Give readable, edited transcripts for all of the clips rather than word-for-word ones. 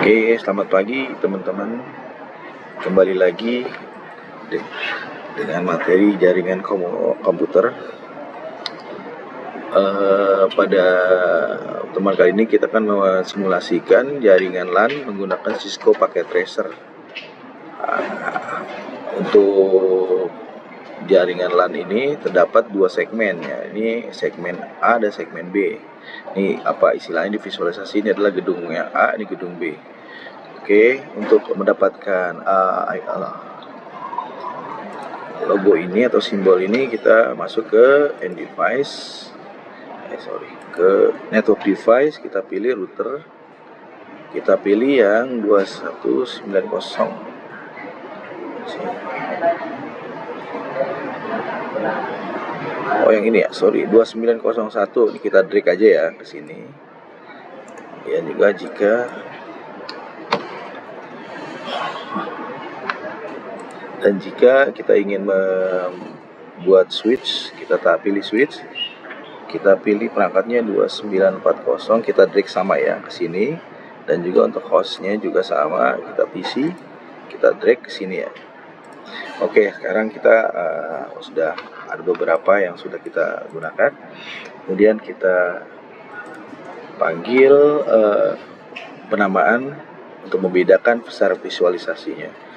Oke, selamat pagi teman-teman. Kembali lagi dengan materi jaringan komputer. Pada teman kali ini kita akan memsimulasikan jaringan LAN menggunakan Cisco Packet Tracer. Untuk jaringan LAN ini terdapat dua segmen ya. Ini segmen A dan segmen B. Ini apa istilahnya di visualisasi, ini adalah gedungnya A, ini gedung B. Oke, untuk mendapatkan logo ini atau simbol ini, kita masuk ke ke network device, kita pilih router, kita pilih yang 2190. Oh, yang ini ya, 2901. Ini kita drag aja ya ke sini. Ya, juga jika kita ingin membuat switch, kita pilih switch, kita pilih perangkatnya 2940, kita drag sama ya ke sini, dan juga untuk hostnya juga sama, kita PC, kita drag ke sini ya. Oke, sekarang kita sudah ada beberapa yang sudah kita gunakan. Kemudian kita panggil penamaan untuk membedakan secara visualisasinya.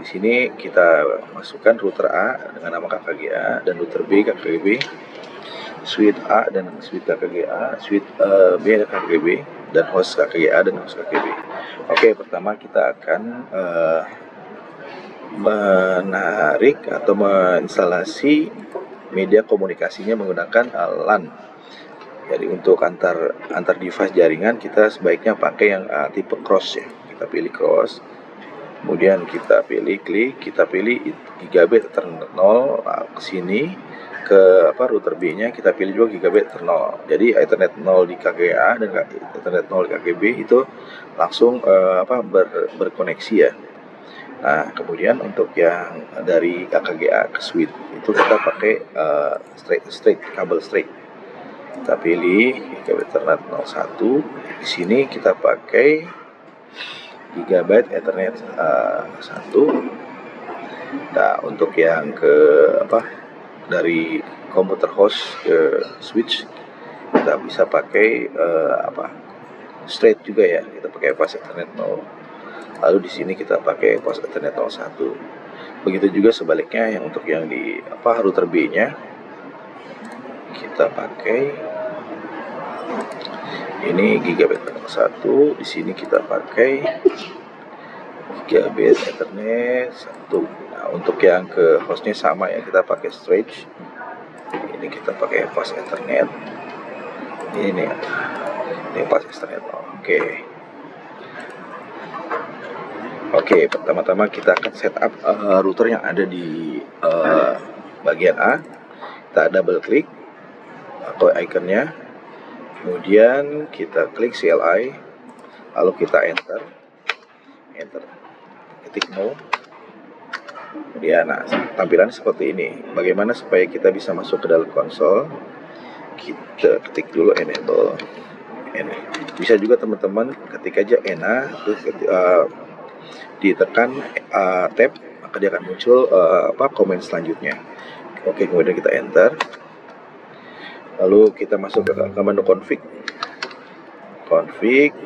Di sini kita masukkan router A dengan nama KKGA dan router B KKGB, suite A dan suite KKGA, suite B dan KKGB, dan host KKGA dan host KKGB. Oke, pertama kita akan menarik atau menginstalasi media komunikasinya menggunakan LAN. Jadi untuk antar device jaringan kita sebaiknya pakai yang tipe cross ya. Kita pilih cross. Kemudian kita pilih kita pilih gigabit Ethernet 0 ke sini ke router B-nya, kita pilih juga gigabit Ethernet 0. Jadi Ethernet 0 di KGA dan Ethernet 0 di KGB itu langsung berkoneksi ya. Nah, kemudian untuk yang dari KGA ke switch itu kita pakai kabel straight. Kita pilih gigabit Ethernet 01. Di sini kita pakai Gigabyte Ethernet 1. Nah, untuk yang dari komputer host ke switch kita bisa pakai straight juga ya. Kita pakai fast Ethernet 0. Lalu di sini kita pakai fast Ethernet 01. Begitu juga sebaliknya yang untuk yang di router B-nya kita pakai ini gigabit Ethernet 1. Di sini kita pakai gigabit Ethernet 1. Nah, untuk yang ke hostnya sama ya, kita pakai straight. Ini kita pakai fast Ethernet. Ini fast Ethernet. Oke, pertama-tama kita akan setup router yang ada di bagian A. Kita double klik atau ikonnya. Kemudian kita klik CLI, lalu kita enter, ketik no. Kemudian tampilan seperti ini. Bagaimana supaya kita bisa masuk ke dalam konsol? Kita ketik dulu enable. Bisa juga teman-teman ketik aja ENA, terus ditekan tab, maka dia akan muncul komen selanjutnya. Oke, kemudian kita enter. Lalu kita masuk ke menu config, tab, config,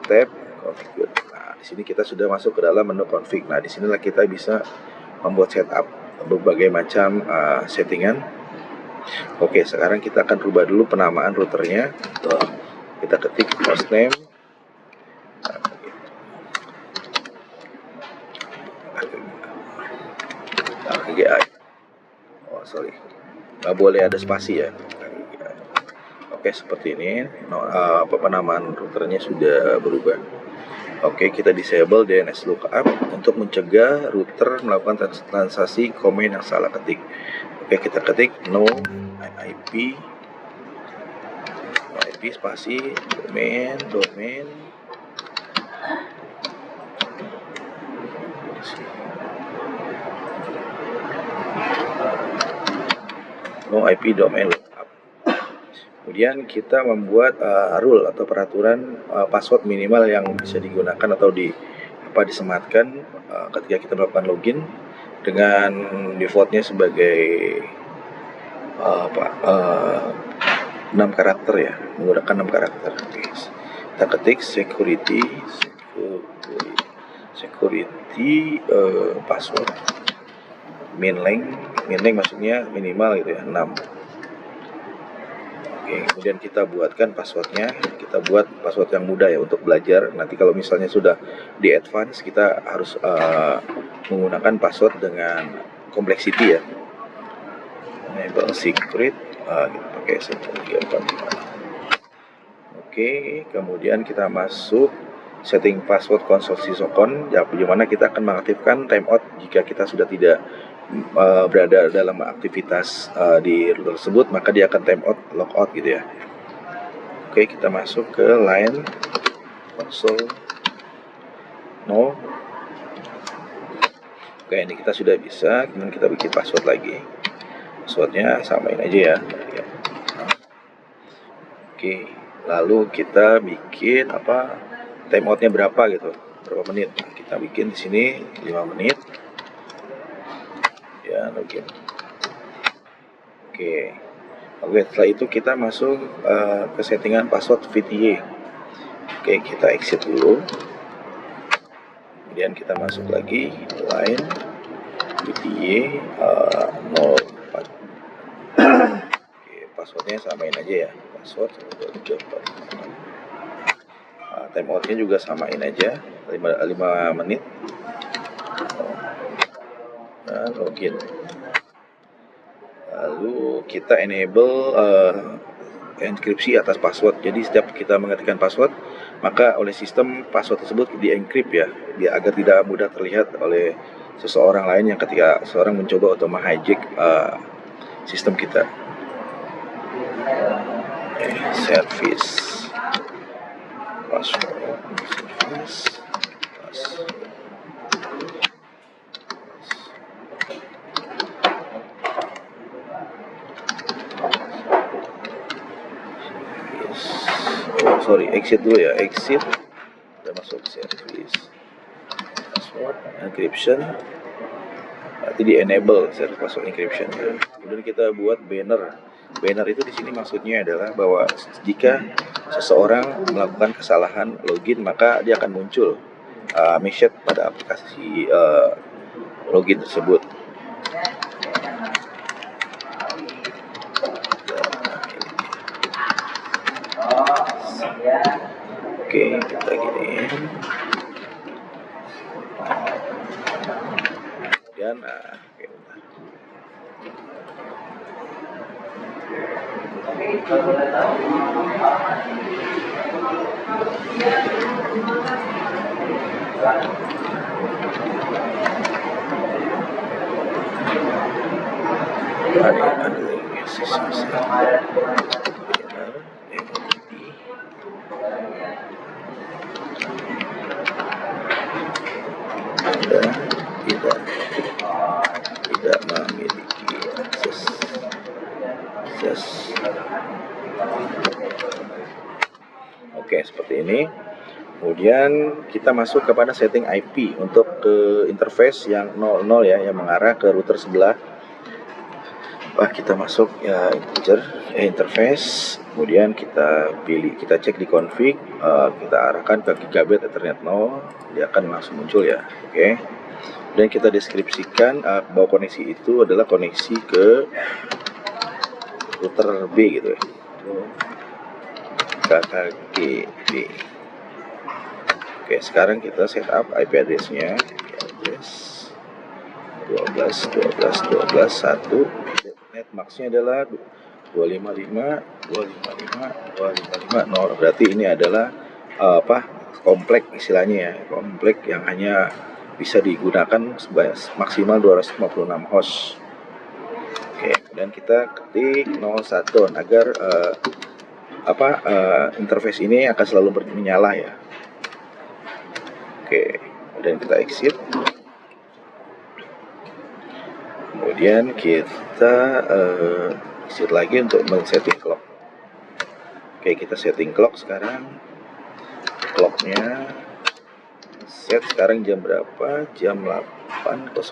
tab, configure. Nah, di sini kita sudah masuk ke dalam menu config. Nah, di sinilah kita bisa membuat setup berbagai macam settingan. Oke, sekarang kita akan rubah dulu penamaan routernya. Kita ketik hostname, KGA. Nggak boleh ada spasi ya. Oke, seperti ini. Penamaan routernya sudah berubah. Oke, kita disable DNS lookup untuk mencegah router melakukan transaksi komen yang salah ketik. Oke, kita ketik no IP spasi domain no IP domain lookup. Kemudian kita membuat rule atau peraturan password minimal yang bisa digunakan atau disematkan ketika kita melakukan login dengan defaultnya sebagai 6 karakter ya, menggunakan 6 karakter. Oke. Kita ketik security password minlength maksudnya minimal gitu ya, 6. Oke, kemudian kita buatkan passwordnya, kita buat password yang mudah ya untuk belajar. Nanti kalau misalnya sudah di advance, kita harus menggunakan password dengan complexity ya. Enable secret, kita pakai 1345. Oke, kemudian kita masuk setting password console sysocon, ya, di mana kita akan mengaktifkan timeout jika kita sudah tidak berada dalam aktivitas di router tersebut, maka dia akan timeout, logout gitu ya. Oke, kita masuk ke line console no. Oke, ini kita sudah bisa. Kemudian kita bikin password lagi. Passwordnya samain aja ya. Oke, lalu kita bikin timeoutnya berapa gitu, berapa menit. Nah, kita bikin di sini 5 menit. Ya, login. Oke, setelah itu kita masuk ke settingan password VTA. Oke, kita exit dulu. Kemudian kita masuk lagi line VTA 04. Oke, passwordnya samain aja ya, password 1234. Timeoutnya juga samain aja 5 menit. Nah, login. Lalu kita enable enkripsi atas password. Jadi setiap kita mengetikkan password, maka oleh sistem password tersebut di-encrypt ya, biar agar tidak mudah terlihat oleh seseorang lain yang ketika seorang mencoba untuk menghijack sistem kita. Service password service exit dulu ya, exit, udah masuk service password encryption, nanti di enable service password encryption ya. Kemudian kita buat banner itu di sini maksudnya adalah bahwa jika seseorang melakukan kesalahan login, maka dia akan muncul message pada aplikasi login tersebut. Oke, kita gini. Dan oke, bentar. tidak memiliki akses. Oke, seperti ini. Kemudian kita masuk kepada setting IP untuk ke interface yang 00 ya, yang mengarah ke router sebelah. Kita masuk ya interface, kemudian kita cek di config, kita arahkan ke gigabit Ethernet 0, dia akan langsung muncul ya. Oke. Dan kita deskripsikan bahwa koneksi itu adalah koneksi ke router B gitu ya. KKGB. Oke, sekarang kita setup IP address-nya. Address 12.12.12.1. Net max-nya adalah 255.255.255.0. Berarti ini adalah komplek istilahnya ya, komplek yang hanya bisa digunakan maksimal 256 host. Oke, dan kita ketik 01 agar interface ini akan selalu menyala ya. Oke, dan kita exit. Kemudian kita exit lagi untuk men-setting clock. Oke, kita setting clock sekarang. Clocknya set sekarang jam berapa? Jam 8.08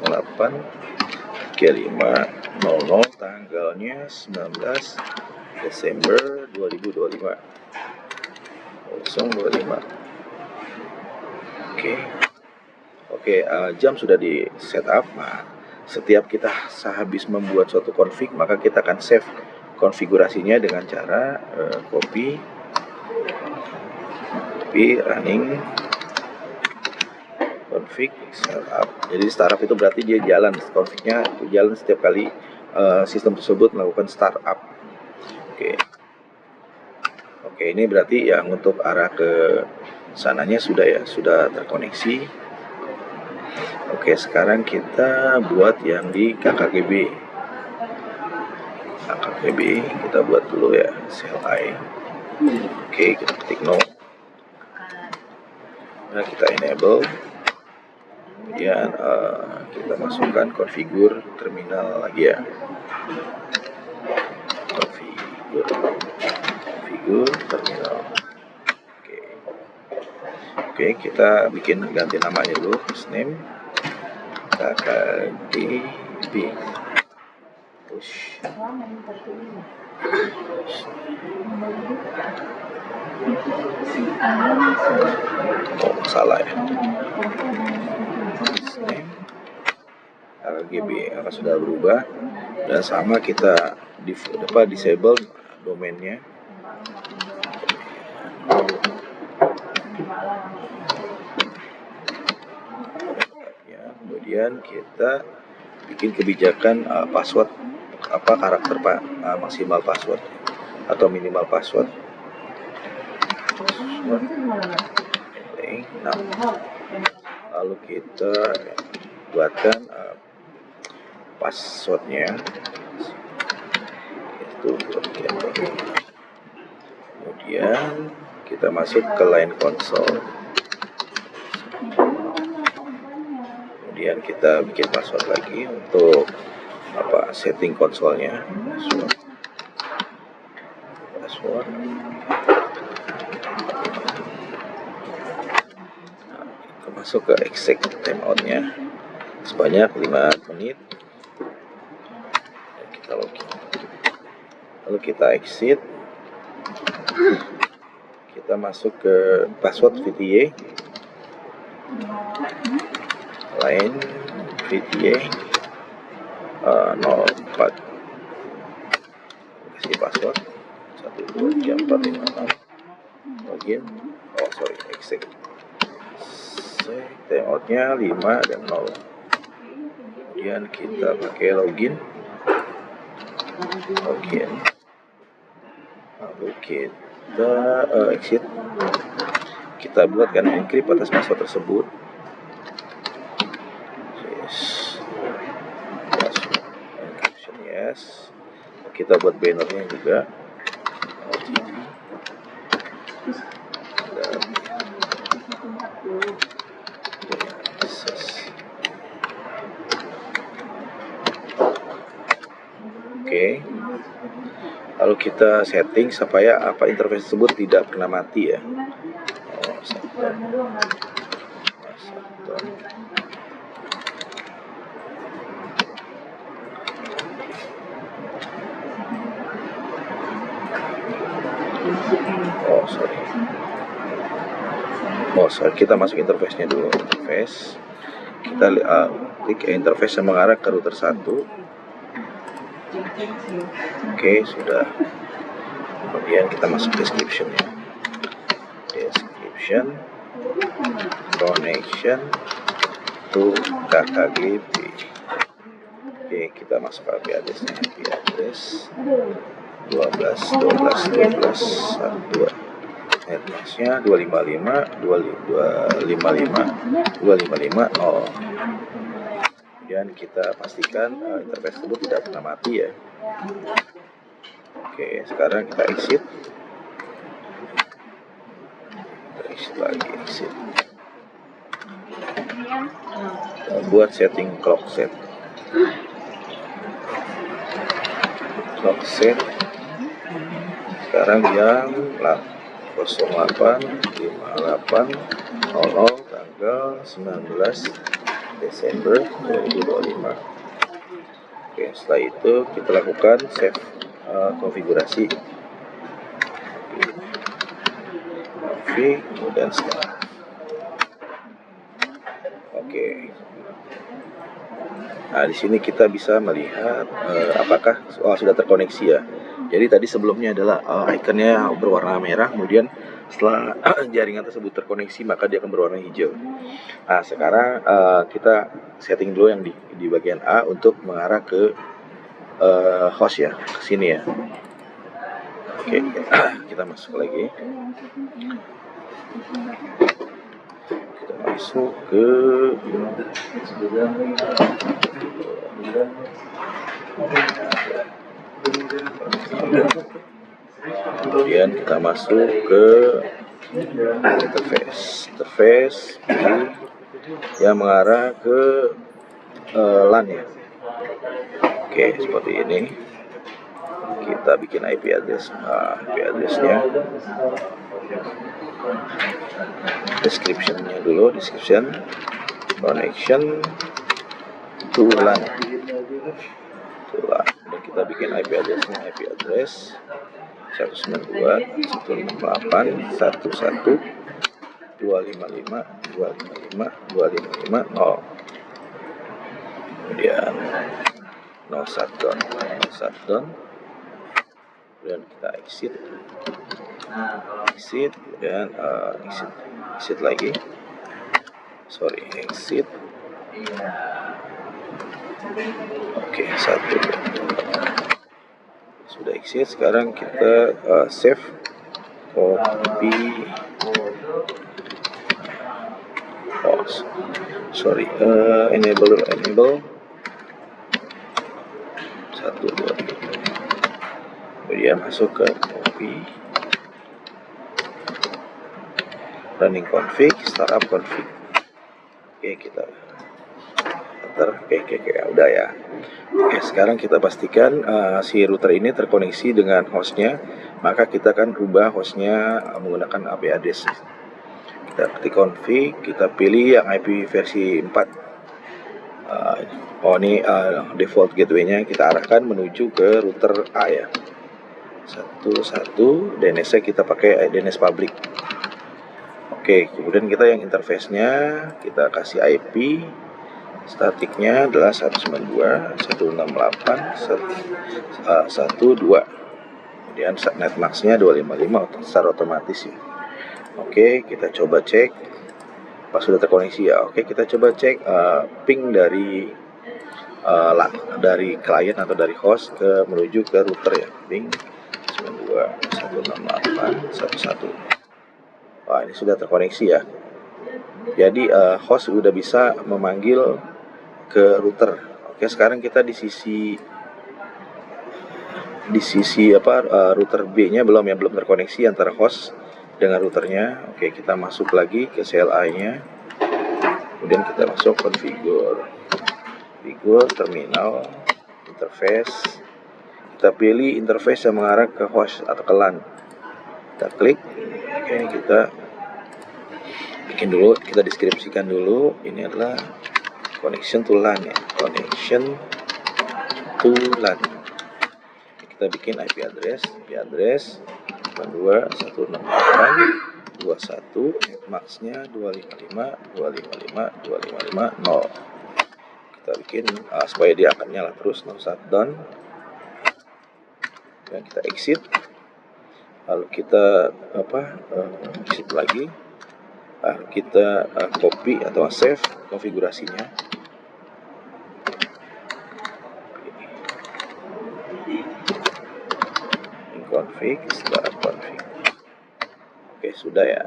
35.00, tanggalnya 19 Desember 2025 025. Oke, jam sudah di setup. Nah, setiap kita sehabis membuat suatu config, maka kita akan save konfigurasinya dengan cara copy running config startup. Jadi startup itu berarti dia jalan, confignya jalan setiap kali sistem tersebut melakukan startup. Oke, ini berarti yang untuk arah ke sananya sudah terkoneksi. Oke, sekarang kita buat yang di KKGB. Kita buat dulu ya, CLI. Oke, kita ketik no. Nah, kita enable. Kemudian kita masukkan configure terminal lagi ya. Configure terminal. Oke, kita bikin ganti namanya dulu, first name KKGB. Push. Oh, salah ya. KKGB akan sudah berubah dan sama kita disable domainnya. Ya, kemudian kita bikin kebijakan password karakter maksimal password atau minimal password. Lalu kita buatkan passwordnya itu. Kemudian kita masuk ke line console. Kemudian kita bikin password lagi untuk setting konsolnya. Password. Kita masuk ke exec timeoutnya sebanyak 5 menit. Kita login. Lalu kita exit. Kita masuk ke password VTA. Line VTA 04. Kasih password 123456. Login. Exit. Timeoutnya 5 dan 0. Kemudian kita pakai login. Lalu kita exit. Kita buatkan encrypt atas password tersebut. Encryption yes. Kita buat bannernya juga. Oke. Lalu kita setting supaya interface tersebut tidak pernah mati ya. Sorry, kita masuk interface-nya dulu. Interface. Kita klik interface yang mengarah ke router 1. Oke, sudah. Kemudian kita masuk description-nya. Description connection to KKGB. Oke, kita masuk IP address-nya. IP address 12.12.12.12. Address-nya 255.255.255.0. Kemudian kita pastikan interface tersebut tidak pernah mati ya. Oke, sekarang kita exit. Exit. Buat setting clock set. Sekarang yang 085800 tanggal 19 Desember 2025. Oke, setelah itu kita lakukan save konfigurasi. Kemudian start. Oke. Nah, di sini kita bisa melihat apakah sudah terkoneksi ya. Jadi tadi sebelumnya adalah ikonnya berwarna merah, kemudian setelah jaringan tersebut terkoneksi maka dia akan berwarna hijau. Nah, sekarang kita setting dulu yang di bagian A untuk mengarah ke host ya, ke sini ya. Oke, kita masuk lagi. Kita masuk ke kemudian kita masuk ke interface yang mengarah ke LAN ya. Oke, seperti ini. Kita bikin IP address-nya. Description connection to LAN. Dan kita bikin IP address 192.168.1.255.255.255.0. Kemudian no shutdown. Kemudian kita exit, kemudian exit lagi. Exit. Oke, satu. Sudah exit, sekarang kita save, copy, enable 1, 2, 3. Kemudian masuk ke copy, running config, startup config. Oke, kita enter. Oke, udah ya. Oke, sekarang kita pastikan si router ini terkoneksi dengan hostnya, maka kita akan rubah hostnya menggunakan IP address. Kita ketik config, kita pilih yang IP versi 4. Ini default gateway-nya kita arahkan menuju ke router A ya. 1 DNS-nya kita pakai DNS public. Oke, kemudian kita yang interface-nya kita kasih IP. Statiknya adalah 192.168.1.2. Kemudian netmax-nya 255 secara otomatis ya. Oke, kita coba cek. Pas sudah terkoneksi ya. Oke, kita coba cek ping dari klien atau dari host menuju ke router ya. Ping 92.168.1.1. Wah, ini sudah terkoneksi ya. Jadi host sudah bisa memanggil ke router. Oke, sekarang kita di sisi router B-nya belum terkoneksi antara host dengan routernya. Oke, kita masuk lagi ke CLI-nya. Kemudian kita masuk configure terminal interface. Kita pilih interface yang mengarah ke host atau ke LAN. Kita klik. Oke, kita bikin dulu, kita deskripsikan dulu. Ini adalah connection to LAN ya. Connection to LAN. Kita bikin IP address 2.168.2.1, max-nya 255.255.255.0. Kita bikin supaya dia akan nyala terus, no shutdown. Dan kita exit. Lalu kita exit lagi. Kita copy atau save konfigurasinya. Config, startup config. Oke, sudah ya.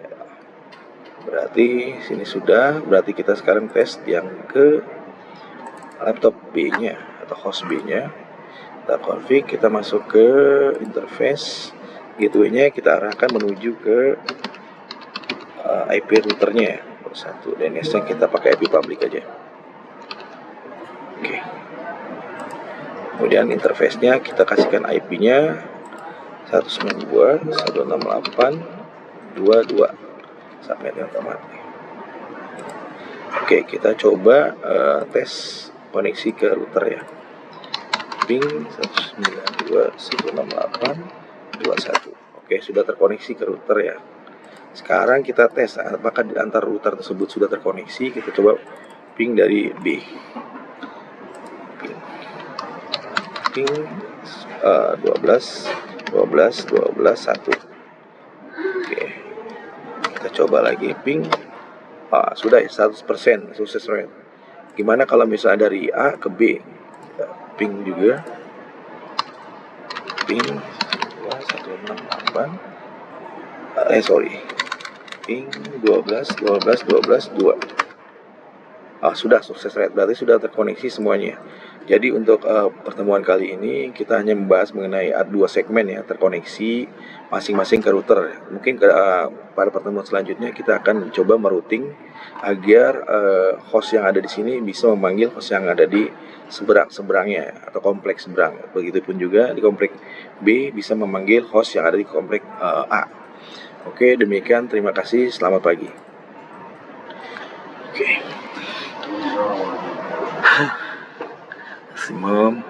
Berarti sini sudah. Berarti kita sekarang tes yang ke laptop B-nya atau host B-nya. Kita config, kita masuk ke interface gateway-nya, kita arahkan menuju ke IP routernya ya. Satu DNS-nya kita pakai IP public aja. Oke. Kemudian interface-nya kita kasihkan IP-nya 192.168.22 subnetnya otomatis. Oke, kita coba tes koneksi ke router ya. Ping 192.168.21. Oke, sudah terkoneksi ke router ya. Sekarang kita tes apakah di antar router tersebut sudah terkoneksi. Kita coba ping dari B. Ping 12.12.12.1. Oke, kita coba lagi ping. Sudah ya, 100% sukses rate. Gimana kalau misalnya dari A ke B? Ping juga. Ping 168. Ping 12.12.12.2. Sudah sukses rate, berarti sudah terkoneksi semuanya. Jadi untuk pertemuan kali ini kita hanya membahas mengenai dua segmen ya, terkoneksi masing-masing ke router. Mungkin pada pertemuan selanjutnya kita akan coba merouting agar host yang ada di sini bisa memanggil host yang ada di seberangnya atau kompleks seberang. Begitupun juga di komplek B bisa memanggil host yang ada di komplek A. Oke, demikian, terima kasih, selamat pagi. Oke. Maksimum.